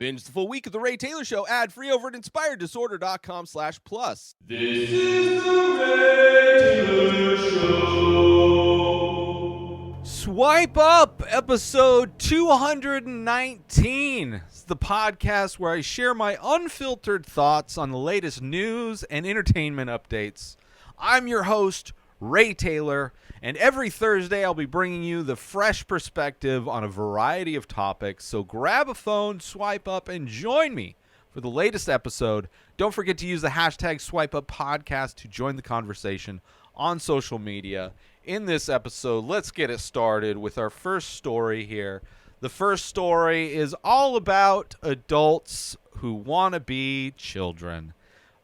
Binge the full week of The Ray Taylor Show ad-free over at inspireddisorder.com/plus. This is The Ray Taylor Show. Swipe Up, episode 219. It's the podcast where I share my unfiltered thoughts on the latest news and entertainment updates. I'm your host, Ray Taylor, and every Thursday I'll be bringing you the fresh perspective on a variety of topics. So grab a phone, swipe up, and join me for the latest episode. Don't forget to use the hashtag SwipeUpPodcast to join the conversation on social media. In this episode, let's get it started with our first story here. The first story is all about adults who want to be children,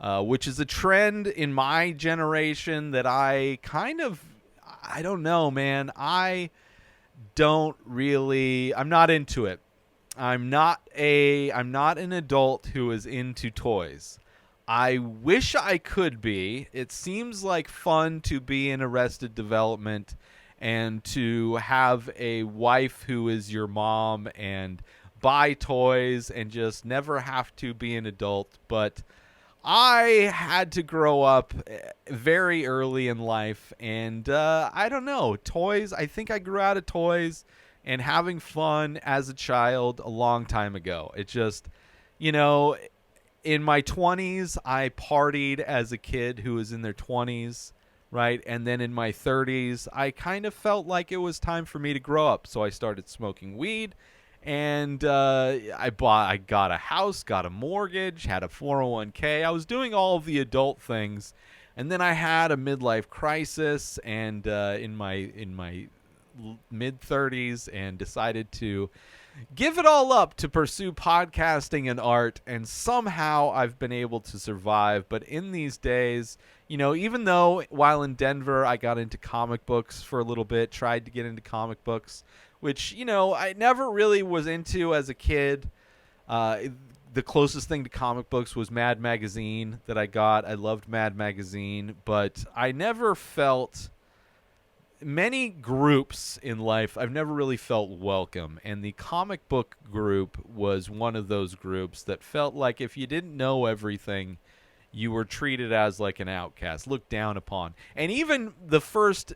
which is a trend in my generation that I don't know, man. I'm not into it. I'm not an adult who is into toys. I wish I could be. It seems like fun to be in Arrested Development and to have a wife who is your mom and buy toys and just never have to be an adult. But I had to grow up very early in life, and I don't know, toys, I think I grew out of toys and having fun as a child a long time ago. It just, in my 20s, I partied as a kid who was in their 20s, right? And then in my 30s, I kind of felt like it was time for me to grow up. So I started smoking weed, and I got a house, got a mortgage, had a 401k. I was doing all of the adult things. And then I had a midlife crisis and in my mid-30s, and decided to give it all up to pursue podcasting and art, and somehow I've been able to survive. But in these days, even though while in Denver I got into comic books for a little bit, tried to get into comic books, which, I never really was into as a kid. The closest thing to comic books was Mad Magazine that I got. I loved Mad Magazine, but I never felt many groups in life. I've never really felt welcome, and the comic book group was one of those groups that felt like if you didn't know everything, you were treated as like an outcast, looked down upon. And even the first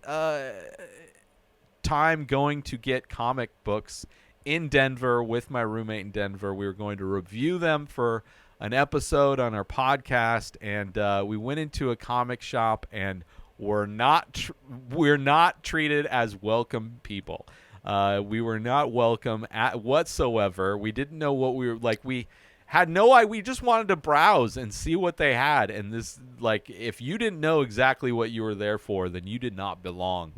time going to get comic books in Denver with my roommate in Denver, we were going to review them for an episode on our podcast, and we went into a comic shop, and we're not treated as welcome people. We were not welcome whatsoever. We didn't know what we were like. We had no idea. We just wanted to browse and see what they had. And this, if you didn't know exactly what you were there for, then you did not belong.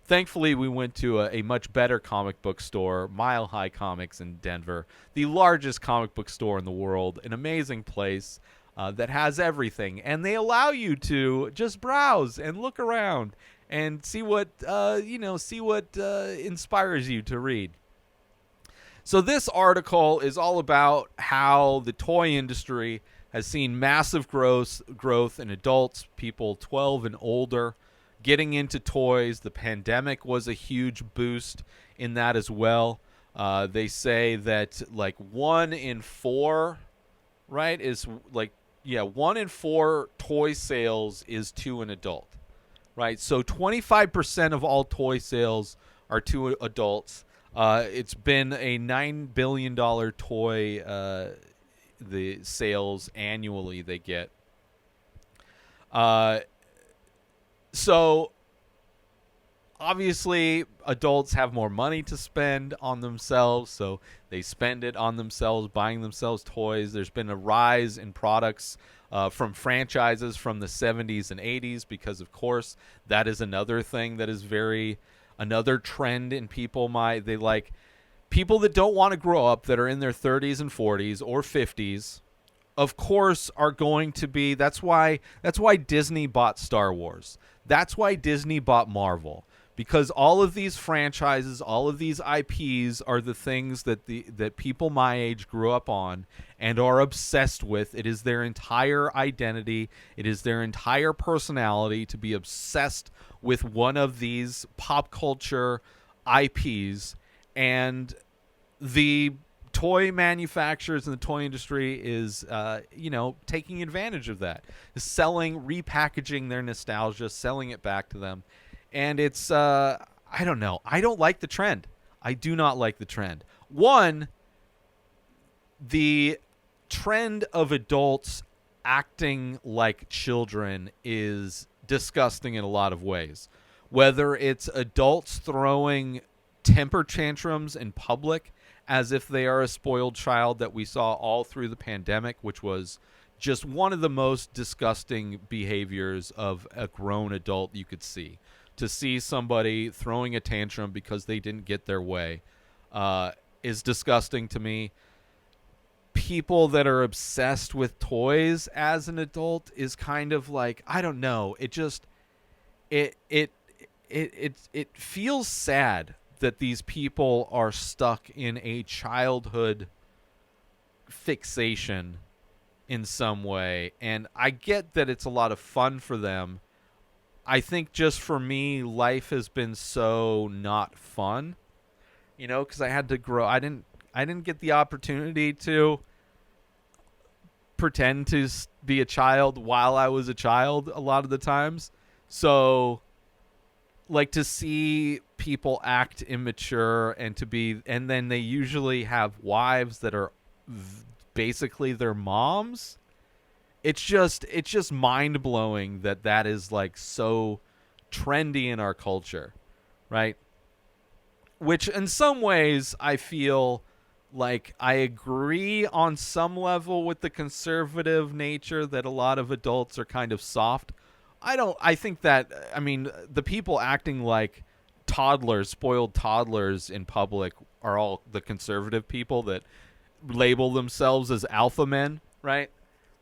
Thankfully, we went to a much better comic book store, Mile High Comics in Denver, the largest comic book store in the world, an amazing place. That has everything, and they allow you to just browse and look around and see what inspires you to read. So this article is all about how the toy industry has seen massive growth in adults, people 12 and older, getting into toys. The pandemic was a huge boost in that as well. They say that 1 in 4, right, is 1 in 4 toy sales is to an adult, right? So 25% of all toy sales are to adults. It's been a $9 billion toy, the sales annually they get. So obviously adults have more money to spend on themselves, so they spend it on themselves, buying themselves toys. There's been a rise in products from franchises from the 70s and 80s because, of course, that is another thing that is another trend in people. People that don't want to grow up, that are in their 30s and 40s or 50s, of course, are going to be. That's why Disney bought Star Wars. That's why Disney bought Marvel. Because all of these franchises, all of these IPs are the things that people my age grew up on and are obsessed with. It is their entire identity. It is their entire personality to be obsessed with one of these pop culture IPs. And the toy manufacturers and the toy industry is, taking advantage of that, is repackaging their nostalgia, selling it back to them. And it's, I don't know. I don't like the trend. I do not like the trend. One, the trend of adults acting like children is disgusting in a lot of ways. Whether it's adults throwing temper tantrums in public as if they are a spoiled child that we saw all through the pandemic, which was just one of the most disgusting behaviors of a grown adult you could see. To see somebody throwing a tantrum because they didn't get their way is disgusting to me. People that are obsessed with toys as an adult is kind of like, I don't know. It just it feels sad that these people are stuck in a childhood fixation in some way. And I get that it's a lot of fun for them. I think just for me, life has been so not fun, because I had to grow. I didn't get the opportunity to pretend to be a child while I was a child a lot of the times. So, like, to see people act immature and then they usually have wives that are basically their moms. It's just mind-blowing that is like so trendy in our culture, right? Which in some ways I feel like I agree on some level with the conservative nature that a lot of adults are kind of soft. I think that, the people acting like toddlers, spoiled toddlers in public are all the conservative people that label themselves as alpha men, right?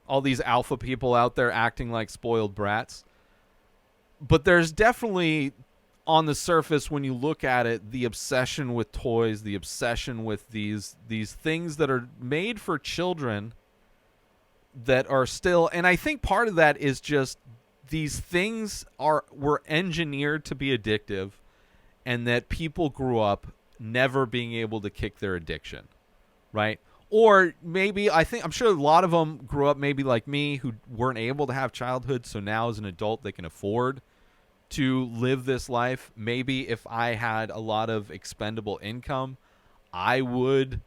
All these alpha people out there acting like spoiled brats. But there's definitely, on the surface, when you look at it, the obsession with toys, the obsession with these things that are made for children that are still, and I think part of that is just these things were engineered to be addictive, and that people grew up never being able to kick their addiction, right? Or maybe, I'm sure a lot of them grew up maybe like me, who weren't able to have childhood, so now as an adult they can afford to live this life. Maybe if I had a lot of expendable income, I would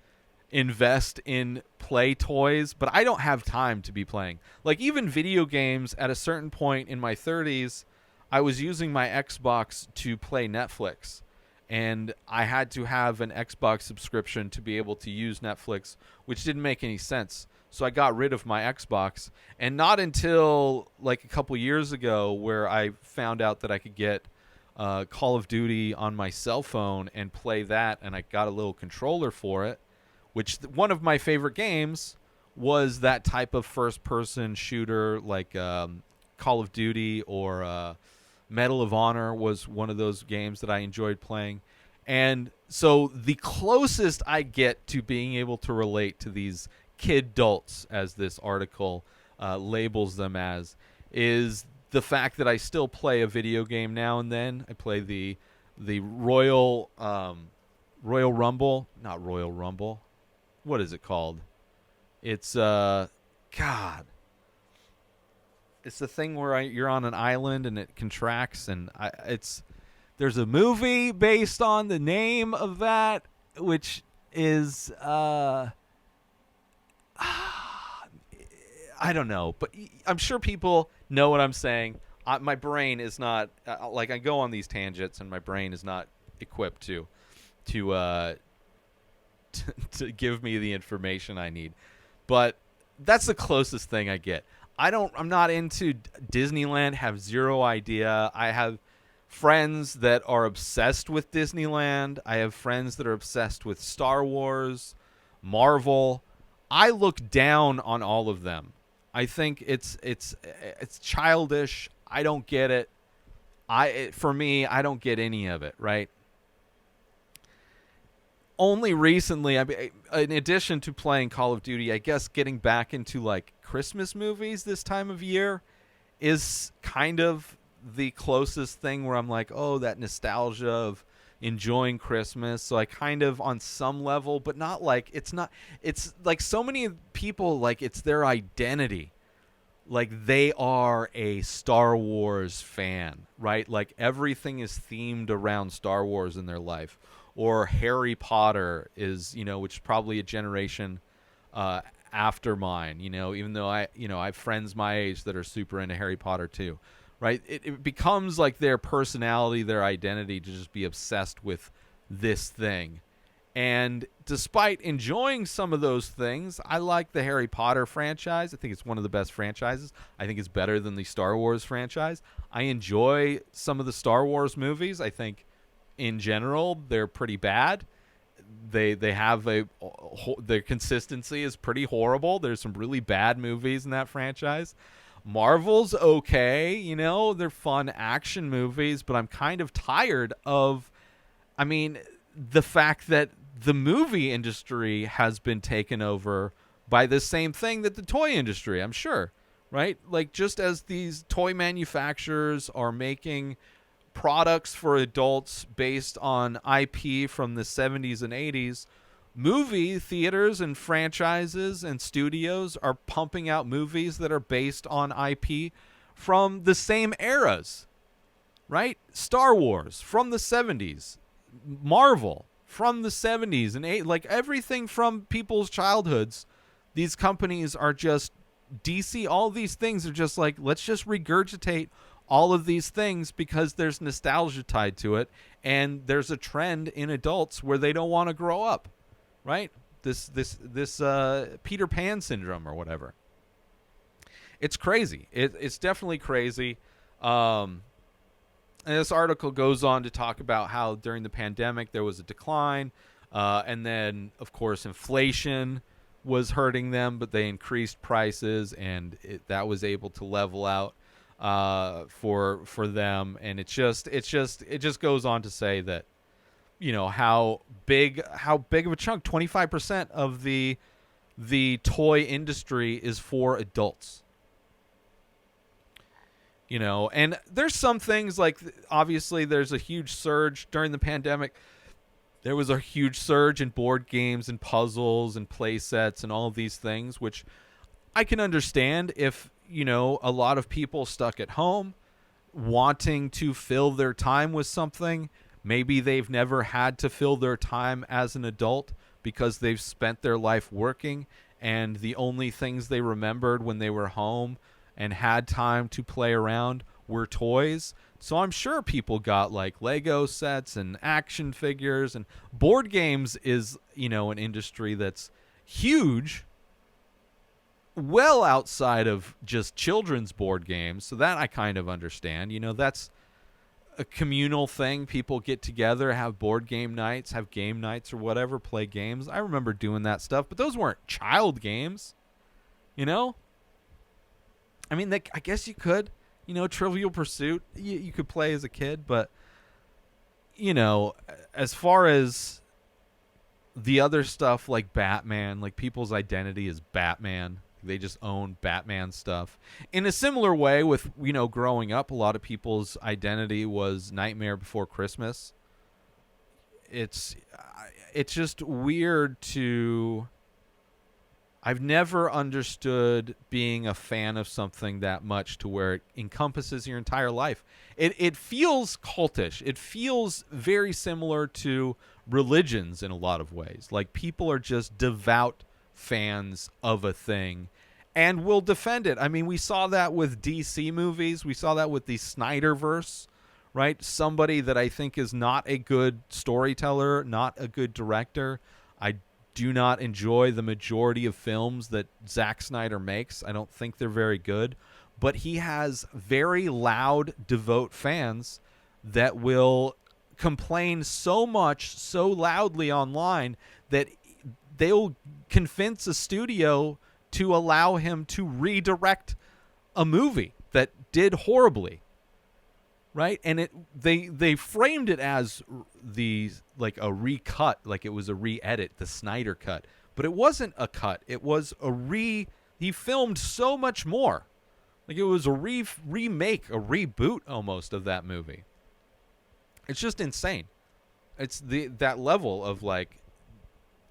invest in play toys, but I don't have time to be playing. Like, even video games, at a certain point in my 30s, I was using my Xbox to play Netflix. And I had to have an Xbox subscription to be able to use Netflix, which didn't make any sense. So I got rid of my Xbox. And not until like a couple years ago, where I found out that I could get Call of Duty on my cell phone and play that, and I got a little controller for it, which one of my favorite games was that type of first-person shooter, like Call of Duty or Medal of Honor was one of those games that I enjoyed playing. And so the closest I get to being able to relate to these kidults, as this article labels them as, is the fact that I still play a video game now and then. I play the Royal Rumble. Not Royal Rumble. What is it called? It's God. It's the thing where you're on an island and it contracts, and there's a movie based on the name of that, which is I don't know, but I'm sure people know what I'm saying. My brain is not like, I go on these tangents, and my brain is not equipped to give me the information I need. But that's the closest thing I get. I'm not into Disneyland, have zero idea. I have friends that are obsessed with Disneyland. I have friends that are obsessed with Star Wars, Marvel. I look down on all of them. I think it's childish. I don't get it. For me, I don't get any of it, right? Only recently, in addition to playing Call of Duty, I guess getting back into like Christmas movies this time of year is kind of the closest thing where I'm like, oh, that nostalgia of, enjoying Christmas. So I kind of, on some level, but not like, it's like so many people, like it's their identity. Like they are a Star Wars fan, right? Like everything is themed around Star Wars in their life. Or Harry Potter is, which is probably a generation after mine, even though I have friends my age that are super into Harry Potter too, right? It becomes like their personality, their identity to just be obsessed with this thing. And despite enjoying some of those things, I like the Harry Potter franchise. I think it's one of the best franchises. I think it's better than the Star Wars franchise. I enjoy some of the Star Wars movies. I think in general they're pretty bad. They have their consistency is pretty horrible. There's some really bad movies in that franchise. Marvel's okay, they're fun action movies, but I'm kind of tired of, the fact that the movie industry has been taken over by the same thing that the toy industry, I'm sure, right? Like just as these toy manufacturers are making products for adults based on IP from the 70s and 80s, movie theaters and franchises and studios are pumping out movies that are based on IP from the same eras, right? Star Wars from the 70s, Marvel from the 70s and 80s, like everything from people's childhoods. These companies are just DC, all these things are just like, let's just regurgitate all of these things because there's nostalgia tied to it, and there's a trend in adults where they don't want to grow up, right? This Peter Pan syndrome or whatever. It's crazy. It's definitely crazy. And this article goes on to talk about how during the pandemic there was a decline, and then of course inflation was hurting them, but they increased prices, and that was able to level out for them. And it just goes on to say that how big of a chunk, 25% of the toy industry is for adults. And there's some things like, obviously there's a huge surge during the pandemic. There was a huge surge in board games and puzzles and play sets and all of these things, which I can understand if, a lot of people stuck at home wanting to fill their time with something. Maybe they've never had to fill their time as an adult because they've spent their life working, and the only things they remembered when they were home and had time to play around were toys. So I'm sure people got like Lego sets and action figures, and board games is, an industry that's huge, well outside of just children's board games. So that I kind of understand. That's a communal thing. People get together, have board game nights, have game nights or whatever, play games. I remember doing that stuff, but those weren't child games, I guess you could, Trivial Pursuit, you could play as a kid, but, as far as the other stuff like Batman, like people's identity is Batman. They just own Batman stuff. In a similar way with, growing up, a lot of people's identity was Nightmare Before Christmas. It's just weird to... I've never understood being a fan of something that much to where it encompasses your entire life. It feels cultish. It feels very similar to religions in a lot of ways. Like people are just devout fans of a thing and will defend it. We saw that with DC movies. We saw that with the Snyderverse, right? Somebody that I think is not a good storyteller, not a good director. I do not enjoy the majority of films that Zack Snyder makes. I don't think they're very good. But he has very loud, devout fans that will complain so much, so loudly online that they'll convince a studio to allow him to redirect a movie that did horribly. Right? And they framed it as a recut, like it was a re-edit, the Snyder cut. But it wasn't a cut. It was he filmed so much more. Like it was a remake, a reboot almost of that movie. It's just insane. it's that level of like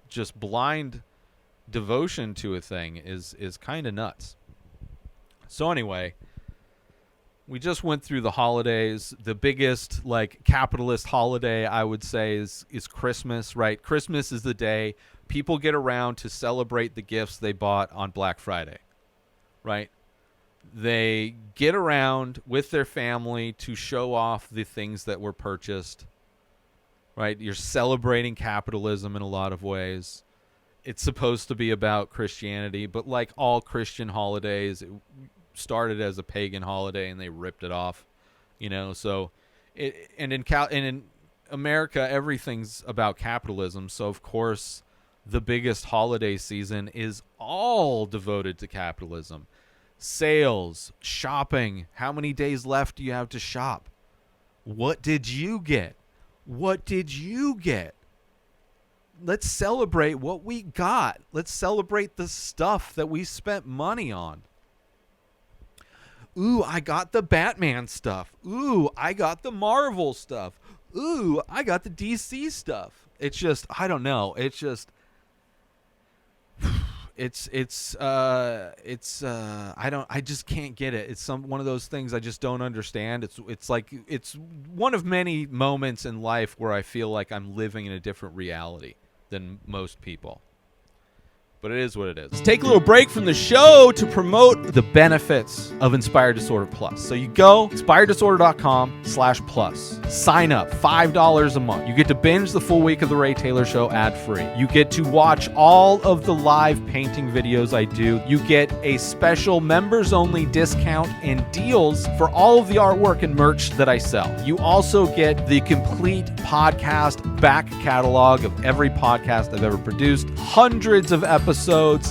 just blind devotion to a thing is kind of nuts. So anyway, we just went through the holidays. The biggest like capitalist holiday I would say is Christmas, right? Christmas is the day people get around to celebrate the gifts they bought on Black Friday, right? They get around with their family to show off the things that were purchased, right? You're celebrating capitalism in a lot of ways. It's supposed to be about Christianity, but like all Christian holidays, it started as a pagan holiday and they ripped it off, So, in America, everything's about capitalism. So of course, the biggest holiday season is all devoted to capitalism. Sales, shopping. How many days left do you have to shop? What did you get? What did you get? Let's celebrate what we got. Let's celebrate the stuff that we spent money on. Ooh, I got the Batman stuff. Ooh, I got the Marvel stuff. Ooh, I got the DC stuff. It's just, I don't know. It's just, I just can't get it. It's one of those things I just don't understand. It's one of many moments in life where I feel like I'm living in a different reality than most people. But it is what it is. Let's take a little break from the show to promote The benefits of Inspired Disorder Plus. So you go inspireddisorder.com/plus. Sign up, $5 a month. You get to binge the full week of The Ray Taylor Show ad-free. You get to watch all of the live painting videos I do. You get a special members-only discount and deals for all of the artwork and merch that I sell. You also get the complete podcast back catalog of every podcast I've ever produced. Hundreds of episodes,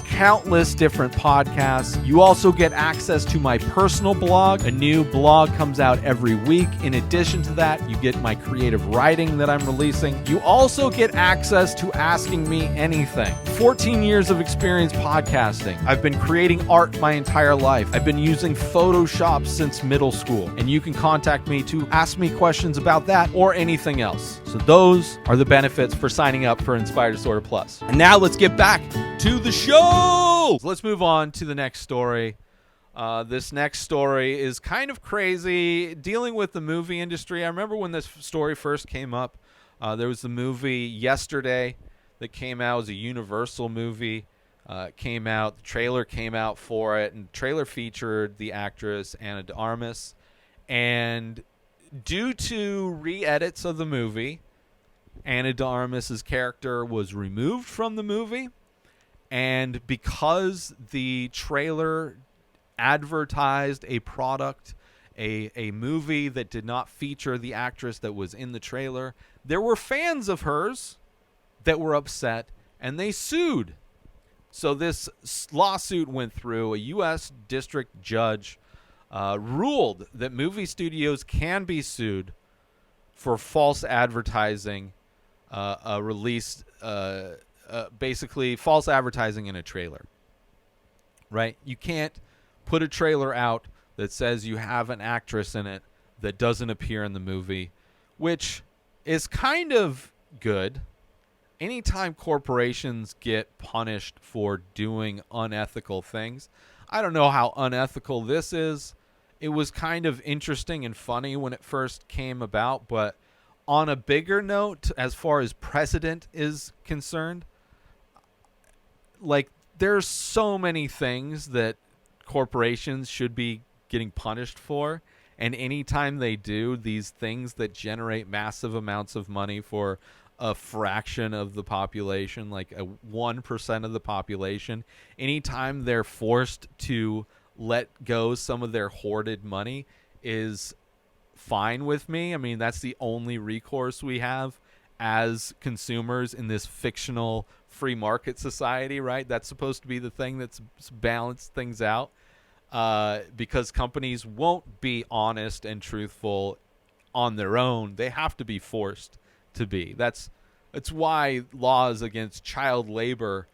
countless different podcasts. You also get access to my personal blog. A new blog comes out every week. In addition to that, you get my creative writing that I'm releasing. You also get access to Asking Me Anything. 14 years of experience podcasting. I've been creating art my entire life. I've been using Photoshop since middle school. And you can contact me to ask me questions about that or anything else. So those are the benefits for signing up for Inspired Disorder Plus. And now let's get back to the show. So let's move on to the next story. This next story is kind of crazy, dealing with the movie industry. I remember when this story first came up, there was the movie Yesterday that came out. It was a Universal movie. Came out. The trailer came out for it, and the trailer featured the actress Ana de Armas. And due to re-edits of the movie, Ana de Armas' character was removed from the movie. And because the trailer advertised a product, a movie that did not feature the actress that was in the trailer, there were fans of hers that were upset, and they sued. So this lawsuit went through. A U.S. district judge ruled that movie studios can be sued for false advertising, basically false advertising in a trailer, right? You can't put a trailer out that says you have an actress in it that doesn't appear in the movie, which is kind of good. Anytime corporations get punished for doing unethical things, I don't know how unethical this is. It was kind of interesting and funny when it first came about, but on a bigger note, as far as precedent is concerned, like, there's so many things that corporations should be getting punished for, and anytime they do these things that generate massive amounts of money for a fraction of the population, like a 1% of the population, anytime they're forced to let go some of their hoarded money is fine with me. I mean, that's the only recourse we have as consumers in this fictional free market society, right? That's supposed to be the thing that's balanced things out, because companies won't be honest and truthful on their own. They have to be forced to be. That's why laws against child labor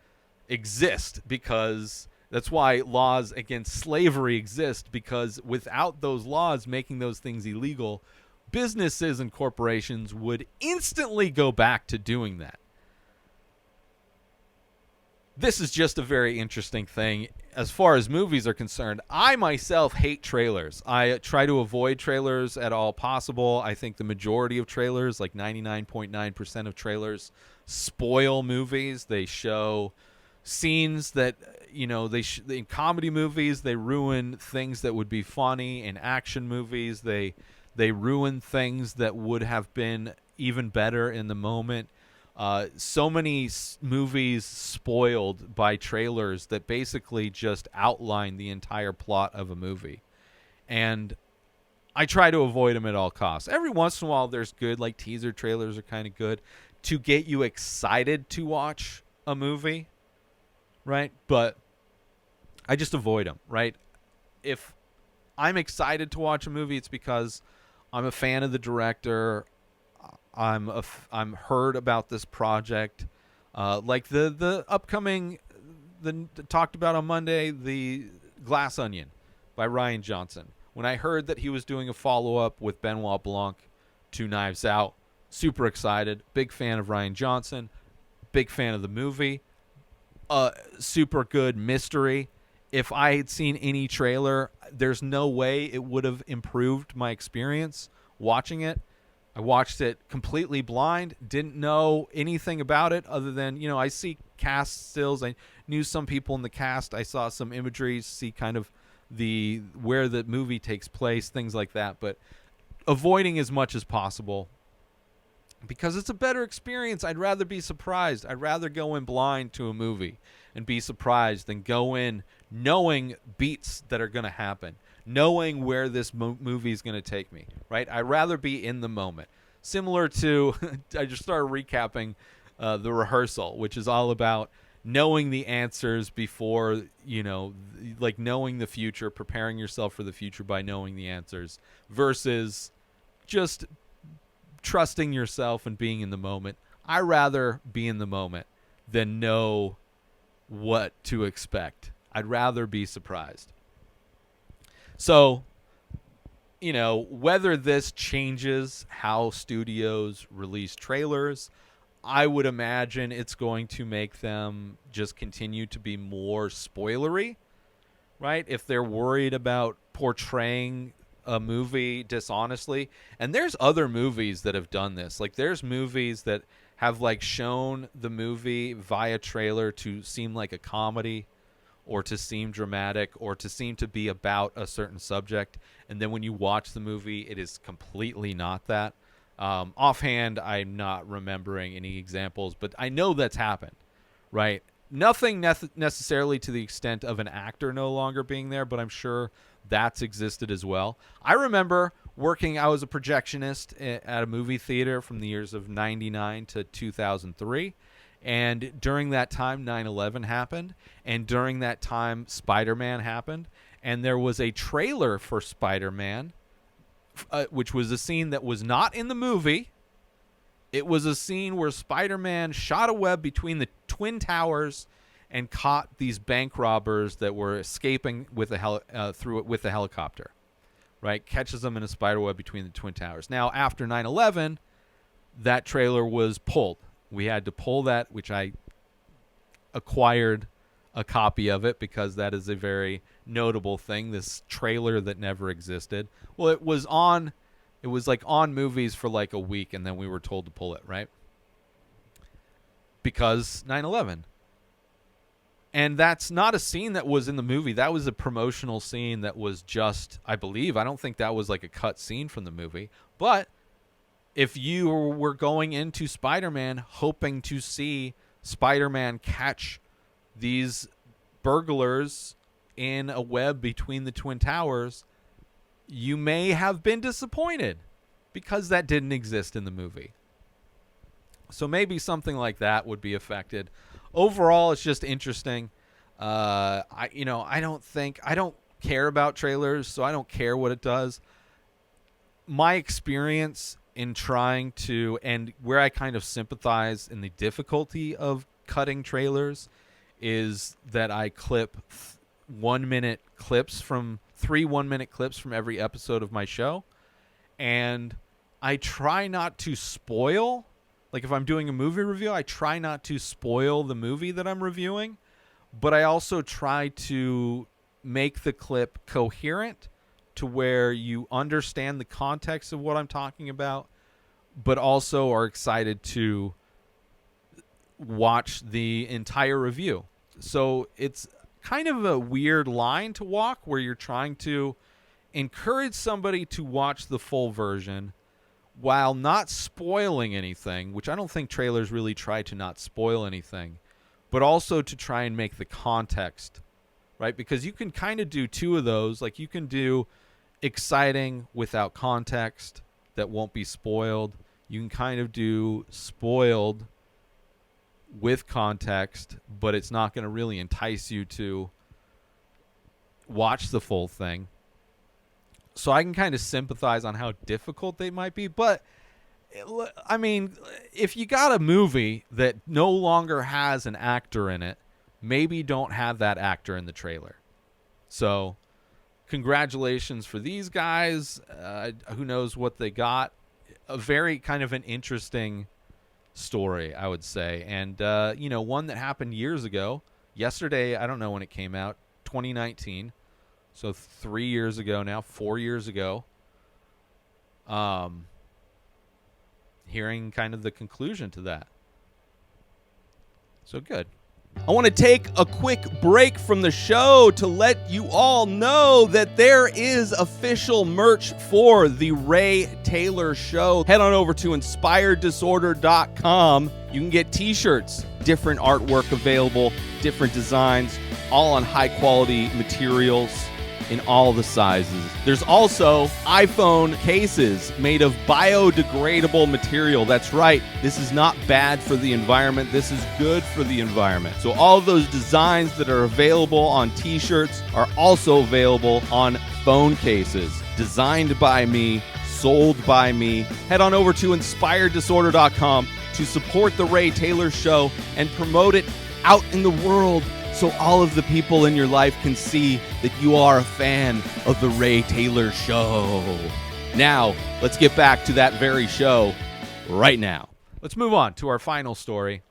exist, because that's why laws against slavery exist, because without those laws making those things illegal, businesses and corporations would instantly go back to doing that. This is just a very interesting thing. As far as movies are concerned, I myself hate trailers. I try to avoid trailers at all possible. I think the majority of trailers, like 99.9% of trailers, spoil movies. They show scenes that, in comedy movies, they ruin things that would be funny. In action movies, they ruin things that would have been even better in the moment. So many movies spoiled by trailers that basically just outline the entire plot of a movie. And I try to avoid them at all costs. Every once in a while there's good, like teaser trailers are kind of good to get you excited to watch a movie, right? But I just avoid them, right? If I'm excited to watch a movie, it's because I'm a fan of the director. I'm heard about this project, like the upcoming, talked about on Monday, the Glass Onion by Rian Johnson. When I heard that he was doing a follow-up with Benoit Blanc to Knives Out, super excited. Big fan of Rian Johnson. Big fan of the movie. Super good mystery. If I had seen any trailer, there's no way it would have improved my experience watching it. I watched it completely blind, didn't know anything about it other than, I see cast stills. I knew some people in the cast. I saw some imagery, see kind of where the movie takes place, things like that. But avoiding as much as possible because it's a better experience. I'd rather be surprised. I'd rather go in blind to a movie and be surprised than go in knowing beats that are going to happen, knowing where this movie is going to take me, right? I'd rather be in the moment. Similar to, I just started recapping The Rehearsal, which is all about knowing the answers before, like knowing the future, preparing yourself for the future by knowing the answers versus just trusting yourself and being in the moment. I'd rather be in the moment than know what to expect. I'd rather be surprised. So, whether this changes how studios release trailers, I would imagine it's going to make them just continue to be more spoilery, right? If they're worried about portraying a movie dishonestly. And there's other movies that have done this. Like there's movies that have like shown the movie via trailer to seem like a comedy or to seem dramatic, or to seem to be about a certain subject. And then when you watch the movie, it is completely not that. Offhand, I'm not remembering any examples, but I know that's happened, right? Nothing necessarily to the extent of an actor no longer being there, but I'm sure that's existed as well. I remember I was a projectionist at a movie theater from the years of 99 to 2003. And during that time, 9/11 happened. And during that time, Spider-Man happened. And there was a trailer for Spider-Man, which was a scene that was not in the movie. It was a scene where Spider-Man shot a web between the Twin Towers and caught these bank robbers that were escaping with with a helicopter. Right? Catches them in a spider web between the Twin Towers. Now, after 9/11, that trailer was pulled. We had to pull that, which I acquired a copy of it because that is a very notable thing, this trailer that never existed. Well, it was like on movies for like a week, and then we were told to pull it, right? Because 9/11. And that's not a scene that was in the movie. That was a promotional scene that was just, I believe, I don't think that was like a cut scene from the movie. But if you were going into Spider-Man hoping to see Spider-Man catch these burglars in a web between the Twin Towers, you may have been disappointed because that didn't exist in the movie. So maybe something like that would be affected. Overall, it's just interesting. I don't care about trailers, so I don't care what it does. My experience in trying to, and where I kind of sympathize in the difficulty of cutting trailers, is that I clip 1 minute clips from 3 1 minute clips from every episode of my show. And I try not to spoil. Like if I'm doing a movie review, I try not to spoil the movie that I'm reviewing, but I also try to make the clip coherent to where you understand the context of what I'm talking about, but also are excited to watch the entire review. So it's kind of a weird line to walk where you're trying to encourage somebody to watch the full version while not spoiling anything, which I don't think trailers really try to not spoil anything, but also to try and make the context, right? Because you can kind of do two of those. Like you can do exciting without context that won't be spoiled. You can kind of do spoiled with context, but it's not going to really entice you to watch the full thing. So I can kind of sympathize on how difficult they might be. But, I mean, if you got a movie that no longer has an actor in it, maybe don't have that actor in the trailer. So congratulations for these guys. Who knows what they got. A very kind of an interesting story, I would say. And, one that happened years ago. Yesterday, I don't know when it came out, 2019. So 3 years ago now, 4 years ago. Hearing kind of the conclusion to that. So good. I want to take a quick break from the show to let you all know that there is official merch for the Ray Taylor Show. Head on over to inspireddisorder.com. You can get t-shirts, different artwork available, different designs, all on high quality materials in all the sizes. There's also iPhone cases made of biodegradable material. That's right. This is not bad for the environment. This is good for the environment. So all of those designs that are available on t-shirts are also available on phone cases. Designed by me, sold by me. Head on over to inspireddisorder.com to support the Ray Taylor Show and promote it out in the world, so all of the people in your life can see that you are a fan of the Ray Taylor Show. Now, let's get back to that very show right now. Let's move on to our final story.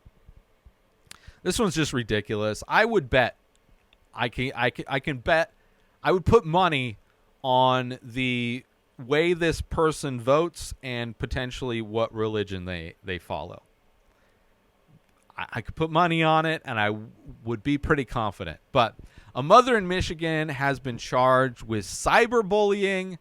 This one's just ridiculous. I would bet, I can bet, I would put money on the way this person votes and potentially what religion they follow. I could put money on it, and I would be pretty confident. But a mother in Michigan has been charged with cyberbullying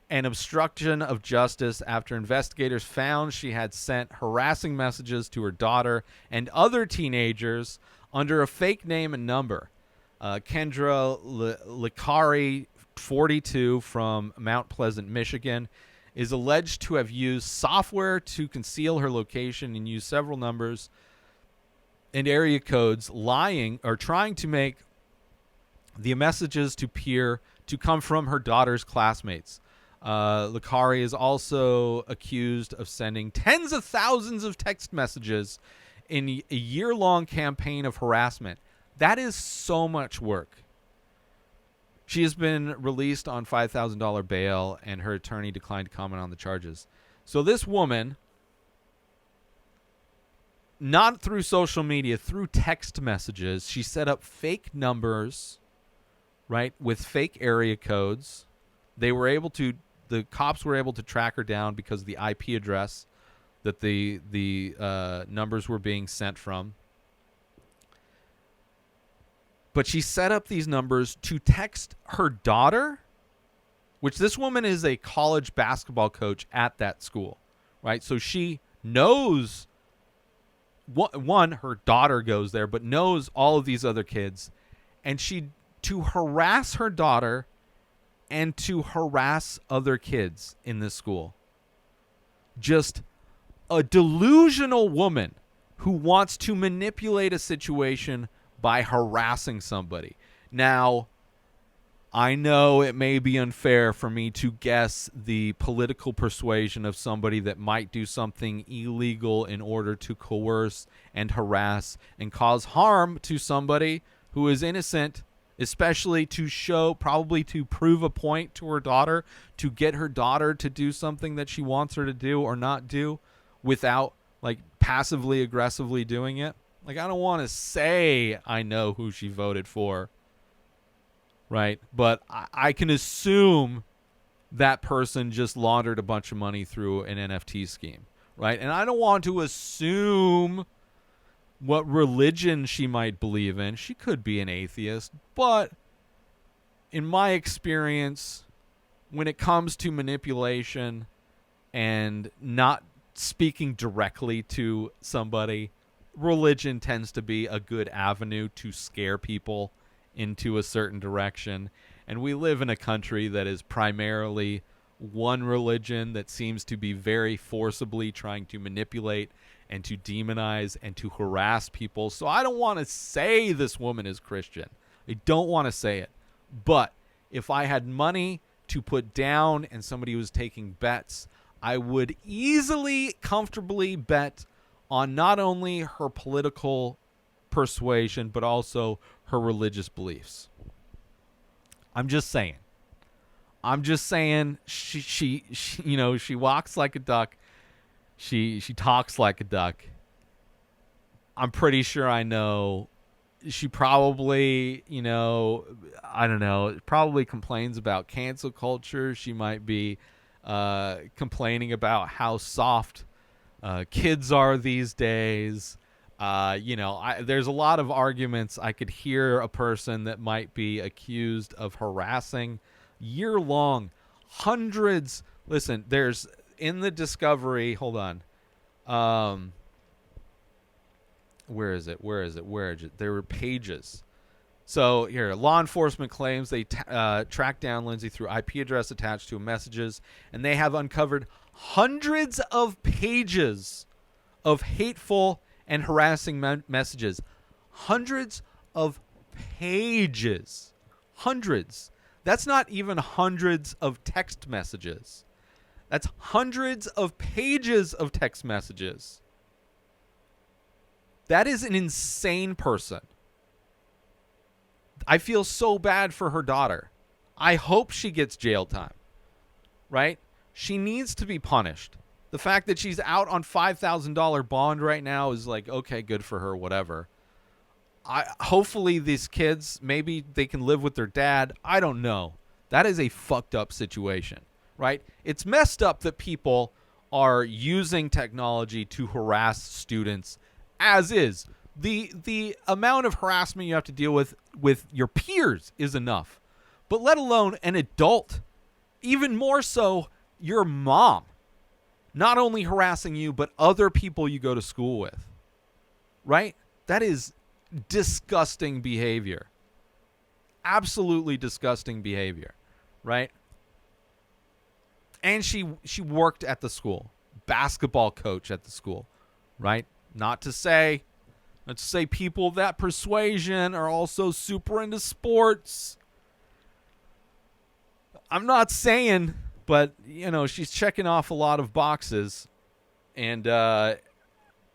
and obstruction of justice after investigators found she had sent harassing messages to her daughter and other teenagers under a fake name and number. Kendra Licari, 42, from Mount Pleasant, Michigan, is alleged to have used software to conceal her location and use several numbers and area codes, lying or trying to make the messages to come from her daughter's classmates. Licari is also accused of sending tens of thousands of text messages in a year-long campaign of harassment. That is so much work. She has been released on $5,000 bail, and her attorney declined to comment on the charges. So this woman, not through social media, through text messages, she set up fake numbers, right, with fake area codes. The cops were able to track her down because of the IP address that the numbers were being sent from. But she set up these numbers to text her daughter, which this woman is a college basketball coach at that school, right? So she knows, one, her daughter goes there, but knows all of these other kids. And to harass her daughter and to harass other kids in this school. Just a delusional woman who wants to manipulate a situation by harassing somebody. Now, I know it may be unfair for me to guess the political persuasion of somebody that might do something illegal in order to coerce and harass and cause harm to somebody who is innocent especially to show, probably to prove a point to her daughter, to get her daughter to do something that she wants her to do or not do without like passively aggressively doing it. Like, I don't want to say I know who she voted for, right? But I can assume that person just laundered a bunch of money through an NFT scheme, right? And I don't want to assume what religion she might believe in. She could be an atheist, but in my experience, when it comes to manipulation and not speaking directly to somebody, religion tends to be a good avenue to scare people into a certain direction. And we live in a country that is primarily one religion that seems to be very forcibly trying to manipulate and to demonize and to harass people. So I don't want to say this woman is Christian. I don't want to say it. But if I had money to put down and somebody was taking bets, I would easily, comfortably bet on not only her political persuasion, but also her religious beliefs. I'm just saying. She you know, she walks like a duck. She talks like a duck. I'm pretty sure I know she probably, you know, I don't know, probably complains about cancel culture. She might be complaining about how soft kids are these days. You know, there's a lot of arguments. I could hear a person that might be accused of harassing yearlong hundreds. Listen, there's in the discovery. Hold on. Where is it? There were pages. So here, law enforcement claims they tracked down Lindsay through IP address attached to messages, and they have uncovered hundreds of pages of hateful and harassing messages. Hundreds of pages. Hundreds. That's not even hundreds of text messages. That's hundreds of pages of text messages. That is an insane person. I feel so bad for her daughter. I hope she gets jail time. Right? She needs to be punished. The fact that she's out on $5,000 bond right now is like, okay, good for her, whatever. Hopefully these kids, maybe they can live with their dad. I don't know. That is a fucked up situation, right? It's messed up that people are using technology to harass students as is. The amount of harassment you have to deal with your peers is enough. But let alone an adult, even more so your mom, not only harassing you, but other people you go to school with, right? That is disgusting behavior. Absolutely disgusting behavior, right? And she worked at the school, basketball coach at the school, right? Not to say people of that persuasion are also super into sports. I'm not saying, but, you know, she's checking off a lot of boxes. And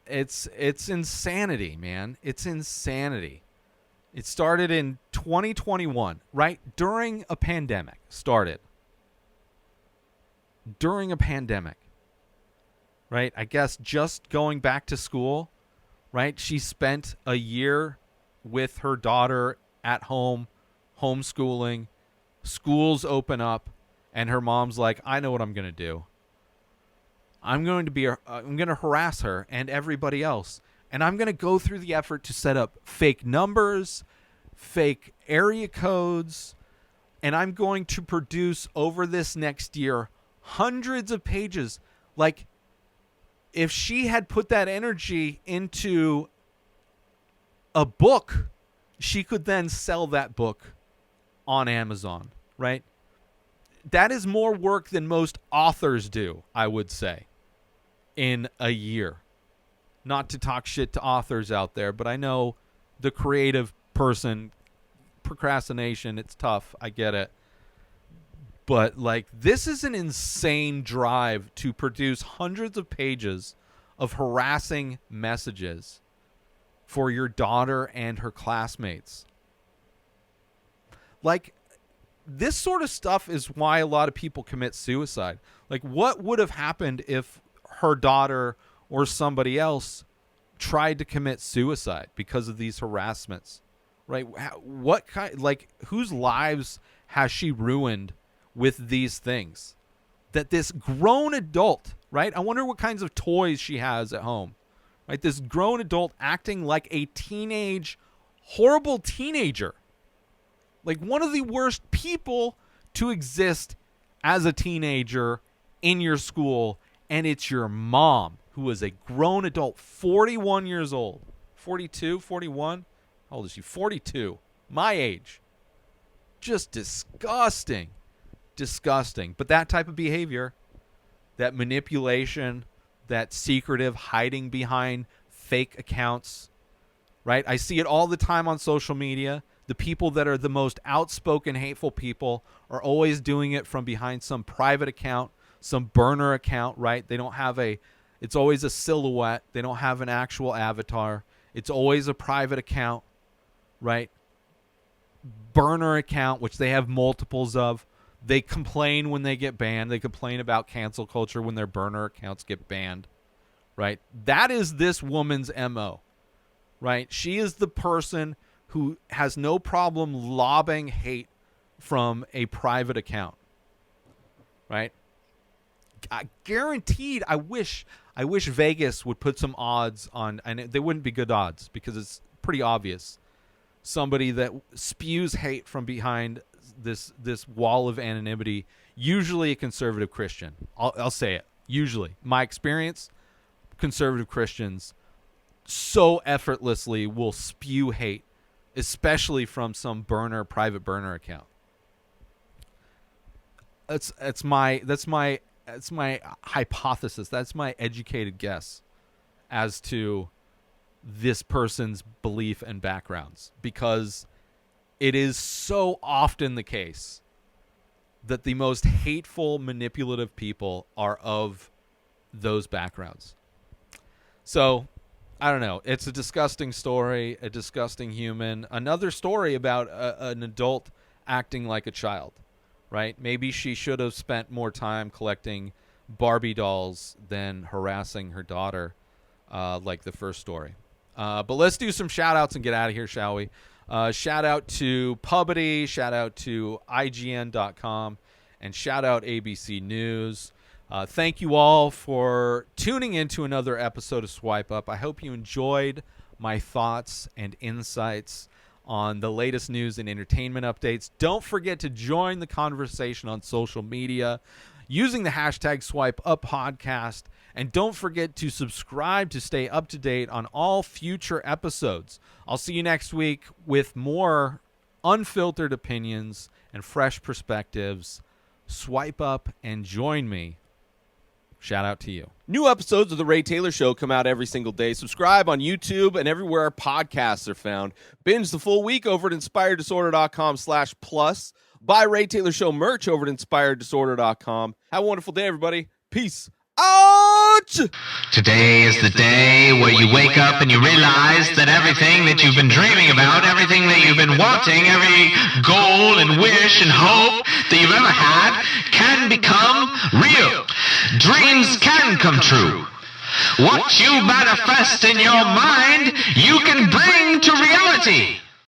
it's insanity, man. It's insanity. It started in 2021, right? During a pandemic. During a pandemic. Right? I guess just going back to school, right? She spent a year with her daughter at home, homeschooling. Schools open up, and her mom's like, I know what I'm going to do. I'm going to harass her and everybody else. And I'm going to go through the effort to set up fake numbers, fake area codes, and I'm going to produce over this next year hundreds of pages. Like, if she had put that energy into a book, she could then sell that book on Amazon, right? That is more work than most authors do, I would say, in a year. Not to talk shit to authors out there, but I know the creative person, procrastination, it's tough. I get it. But, like, this is an insane drive to produce hundreds of pages of harassing messages for your daughter and her classmates. Like, this sort of stuff is why a lot of people commit suicide. Like, what would have happened if her daughter or somebody else tried to commit suicide because of these harassments, right? What kind, like, whose lives has she ruined with these things? That this grown adult, right? I wonder what kinds of toys she has at home, right? This grown adult acting like a horrible teenager. Like one of the worst people to exist as a teenager in your school, and it's your mom, who is a grown adult, 41 years old. 42, 41? How old is she? 42. My age. Just disgusting. Disgusting. But that type of behavior, that manipulation, that secretive hiding behind fake accounts, right? I see it all the time on social media. The people that are the most outspoken, hateful people are always doing it from behind some private account, some burner account, right? They don't have it's always a silhouette. They don't have an actual avatar. It's always a private account, right? Burner account, which they have multiples of. They complain when they get banned. They complain about cancel culture when their burner accounts get banned, right? That is this woman's MO, right? She is the person who has no problem lobbing hate from a private account, right? Guaranteed. I wish Vegas would put some odds on, and they wouldn't be good odds because it's pretty obvious. Somebody that spews hate from behind this wall of anonymity, usually a conservative Christian. I'll say it. Usually, my experience, conservative Christians so effortlessly will spew hate, especially from some private burner account. That's my hypothesis. That's my educated guess as to this person's belief and backgrounds, because it is so often the case that the most hateful, manipulative people are of those backgrounds. So, I don't know. It's a disgusting story, a disgusting human. Another story about an adult acting like a child, right? Maybe she should have spent more time collecting Barbie dolls than harassing her daughter, like the first story. But let's do some shout-outs and get out of here, shall we? Shout out to Pubity, shout out to IGN.com, and shout out ABC News. Thank you all for tuning into another episode of Swipe Up. I hope you enjoyed my thoughts and insights on the latest news and entertainment updates. Don't forget to join the conversation on social media using the hashtag SwipeUpPodcast. And don't forget to subscribe to stay up to date on all future episodes. I'll see you next week with more unfiltered opinions and fresh perspectives. Swipe up and join me. Shout out to you. New episodes of The Ray Taylor Show come out every single day. Subscribe on YouTube and everywhere our podcasts are found. Binge the full week over at inspireddisorder.com/plus. Buy Ray Taylor Show merch over at inspireddisorder.com. Have a wonderful day, everybody. Peace out! Today is the day where you wake up and you realize that everything that you've been dreaming about, everything that you've been wanting, every goal and wish and hope that you've ever had can become real. Dreams can come true. What you manifest in your mind, you can bring to reality.